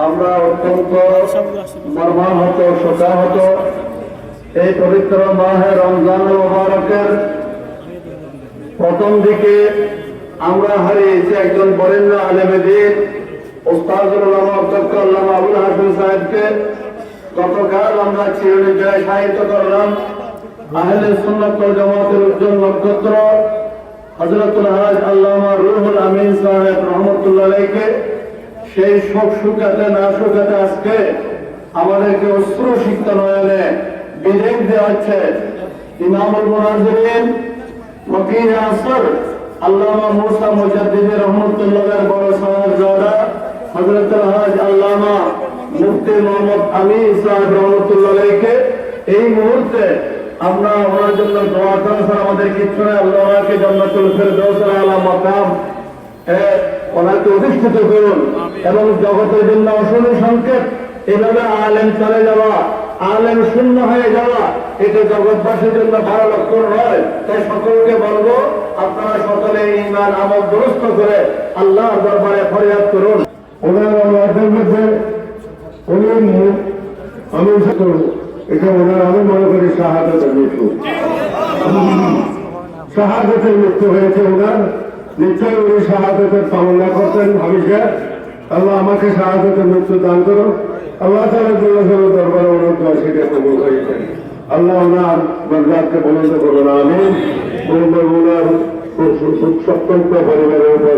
আমরা অত্যন্ত মর্মাহত শোকাহত এই পবিত্র মাহে রমজান মুবারকের প্রথম দিকে আমরা হারিয়েছি একজন বরেণ্য আলেমে দ্বীন উস্তাদুল উলামা অধ্যক্ষ আল্লামা আবুল হাসিম সাহেবকে। গতকাল আমরা চিরনিদ্রায় শায়িত করলাম আহলে সুন্নাত ওয়াল জামাতের উজ্জ্বল নক্ষত্র হযরতুল হাজ আল্লামা রুহুল আমিন সাহেব রহমতুল্লাহ আলাইহিকে। সেই শোক শুকাতে না শুকাতে আজকে আমাদেরকে অশ্রুসিক্ত নয়নে বিদায় দেওয়া হচ্ছে। ইমামুল মুনাজিরিন মুফতি আসর আল্লামা মুসা মুজাদ্দিদি রহমতুল্লাহের বড় সাহেবজাদা হযরতুল হাজ আল্লামা মুফতি মোহাম্মদ আমিন সাহেব রহমতুল্লাহ আলাইহিকে এই মুহূর্তে আমরা ওনার জন্য দোয়া করা ছাড়া আমাদের কিচ্ছু নেই। আল্লাহকে জান্নাতুল ফেরদাউসের আলা মাকাম ওনাকে অধিষ্ঠিত করুন এবং জগতের জন্য অশনি সংকেত এভাবে আলেম চলে যাওয়া, আলেম শূন্য হয়ে যাওয়া, এটা জগৎবাসীর জন্য ভালো লক্ষণ নয়। তাই সকলকে বলবো আপনারা সকলে ঈমান আমল দুরুস্ত করে আল্লাহর দরবারে ফরিয়াদ করুন। ওনার আল্লাহর মধ্যে আমি এটা ওনার আমি মনে করি শাহাদাতের মৃত্যু, শাহাদাতের মৃত্যু হয়েছে ওনার। নিশ্চয়ই উনি শাহাদাতের কামনা করতেন। হামিশা আল্লাহ আমাকে শাহাদাতের মৃত্যু দান করো। আল্লাহ তাআলা দরবারে ওনার দোয়া সেটা কবুল করেছেন। আল্লাহ ওনার মর্যাদাকে বুলন্দ করুন। আমিন। ওনার সত্যন্ত পরিবারের উপর